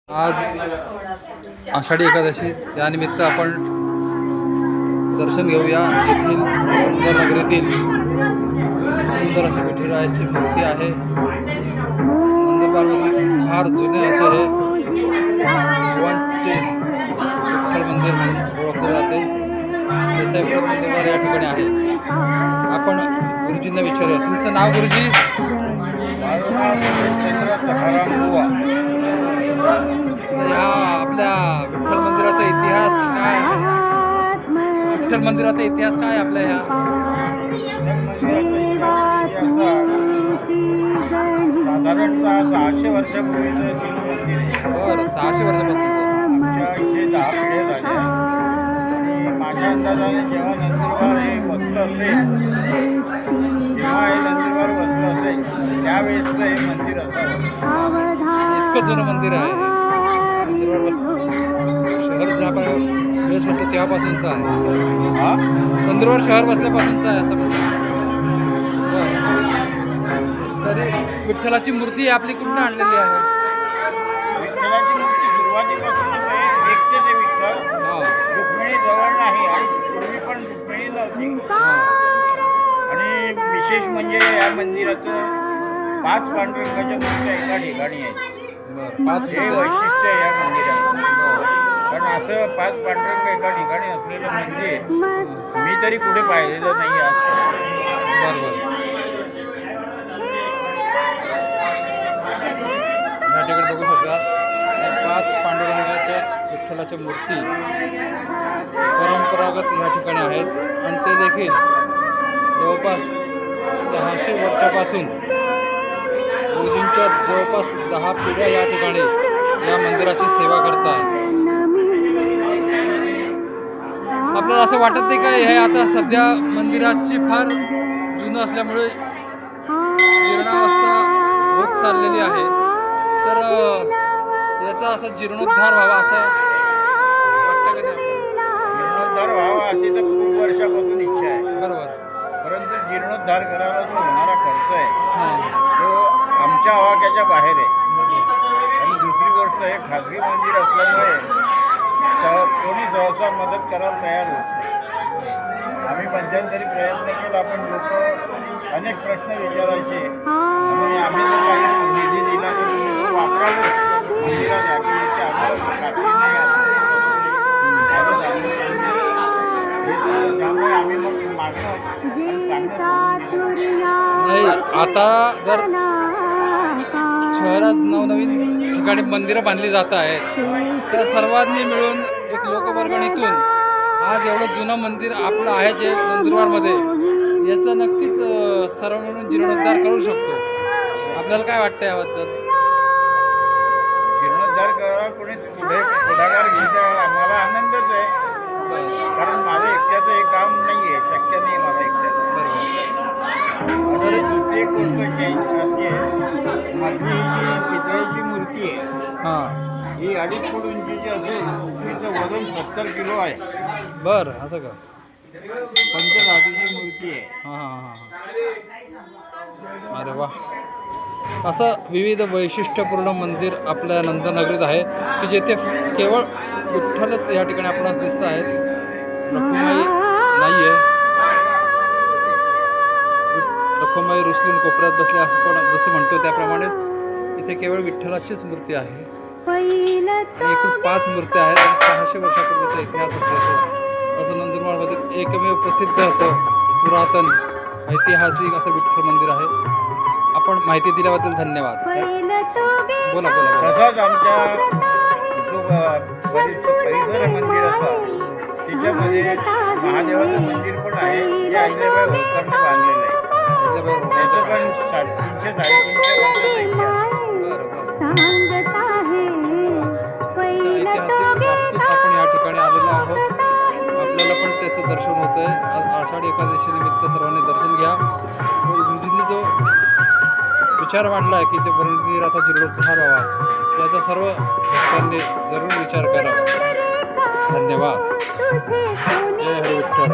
आज आषाढी एकादशी त्यानिमित्त आपण दर्शन घेऊया. येथील नगरीतील सुंदर अशी विठुरायाची मूर्ती आहे. नंदुरबारमधील फार जुने असे हे भगवानचे विठ्ठल मंदिर म्हणून ओळखले जाते. देसाईपुर नंदुरबार या ठिकाणी आहे. आपण गुरुजींना विचारूया, तुमचं नाव गुरुजी? ह्या आपल्या विठ्ठल मंदिराचा इतिहास काय आहे? विठ्ठल मंदिराचा इतिहास काय आपल्या ह्या साधारणतः 600 वर्षापूर्वीचं मंदिर. बरं, 600 वर्षापासून आमच्या इथे 10 पिढ्या झाल्या आणि माझ्या अंदाजाने जेव्हा नंदुरबार हे वस्त असेल, जेव्हा हे नंदुरबार वस्त असेल त्यावेळेसचं हे मंदिर असावं. इतकं जुनं मंदिर आहे. नंदुरबार वस्त शहर ज्या वेळेस बसलं तेव्हापासूनचं आहे. नंदुरबार शहर बसल्यापासूनचं आहे असं म्हणतात. तरी विठ्ठलाची मूर्ती आपली कुठून आणलेली आहे? विठ्ठलाची मूर्ती सुरुवातीपासूनच आहे. एकटेच आहे विठ्ठल. रुक्मिणी जवळ नाही आणि पूर्वी पण रुक्मिणी नव्हती. आणि विशेष म्हणजे या मंदिराचं 5 पांडुरंगाच्या मूर्त्या एका ठिकाणी आहेत. हे वैशिष्ट्य आहे या मंदिराचं. कारण असं 5 पांडुरंग एका ठिकाणी असलेलं मंदिर मी तरी कुठे पाहिलेलं नाही आजपर्यंत. या ठिकाणी बघू शकता 5 पांडुरंगाच्या विठ्ठलाच्या मूर्ती परंपरागत या ठिकाणी आहेत आणि ते देखील जवळपास 600 वर्षापासून गुरुजींच्या जवळपास 10 पिढ्या या ठिकाणी या मंदिराची सेवा करतात. आपल्याला असं वाटत नाही का हे आता सध्या मंदिराची फार जुनं असल्यामुळे जीर्णावस्था होत चाललेली आहे, तर याचा असा जीर्णोद्धार व्हावा असं वाटतं का नाही? जीर्णोद्धार व्हावा अशी तर खूप वर्षापासून इच्छा आहे. बरोबर. परंतु जीर्णोद्धार करायला जो होणारा खर्च आहे तो आमच्या आवाक्याच्या बाहेर आहे. आणि दुसरी गोष्ट हे खाजगी मंदिर असल्यामुळे कोणी सहसा मदत करायला तयार होत नाही. आम्ही मध्यंतरी प्रयत्न केला पण लोक अनेक प्रश्न विचारायचे आणि आम्ही जर काही निधी दिला तर लोक वापरावेच मंदिरासाठी आम्हाला खात्री नाही असं सांगितलं. त्यामुळे आम्ही मग मागणं आणि सांगणं नाही. आता जर शहरात नवनवीन ठिकाणी मंदिरं बांधली जात आहेत तर सर्वांनी मिळून एक लोकवर्गणीतून आज एवढं जुनं मंदिर आपलं आहे जे नंदुरबारमध्ये, याचं नक्कीच सर्व मिळून जीर्णोद्धार करू शकतो. आपल्याला काय वाटतं याबद्दल? जीर्णोद्धार करायला कोणी पुढाकार घेत आम्हाला आनंदच आहे. कारण माझं एकट्याचं हे काम नाही आहे, शक्य नाही मला एकट्याचं. बरोबर. दुसरी एक गोष्ट अशी आहे, माझी जी पितळेची मूर्ती आहे ही 2.5 फूट उंचीची असेल. तिचं वजन 70 किलो आहे. बरं, असं का? पंचधातूची मूर्ती आहे. अरे वा. असं विविध वैशिष्ट्यपूर्ण मंदिर आपल्या नंदनगरीत आहे की जेथे केवळ विठ्ठलच या ठिकाणी आपणास दिसत आहेत. रखुमाई नाही आहे. रखुमाई रुसलून कोपऱ्यात बसले आपण जसं म्हणतो त्याप्रमाणेच इथे केवळ विठ्ठलाचीच मूर्ती आहे. आणि एकूण 5 मूर्त्या आहेत आणि 600 वर्षापूर्वीचा इतिहास असल्याचं असं नंदुरबारमध्ये एकमेव प्रसिद्ध असं पुरातन ऐतिहासिक असं विठ्ठल मंदिर आहे. आपण माहिती दिल्याबद्दल धन्यवाद. बोला बोला. तसाच आमच्या जो परिसर मंदिराचा त्याच्यामध्ये महादेवाचं मंदिर पण आहे जे अहिल्याबाई होळकरने बांधलेलं आहे. त्याचं पण 300-350 वर्षाचा इतिहास. ऐतिहासिक वास्तूत आपण या ठिकाणी आलेलो आहोत. आपल्याला पण त्याचं दर्शन होतं आहे. आज आषाढी एकादशी निमित्त सर्वांनी दर्शन घ्या. गुरुजींनी जो विचार मांडला आहे की ते मंदिराचा जीर्णोद्धार व्हावा याचा सर्व भक्तांनी जरूर विचार करावा. धन्यवाद. जय हरी विठ्ठल.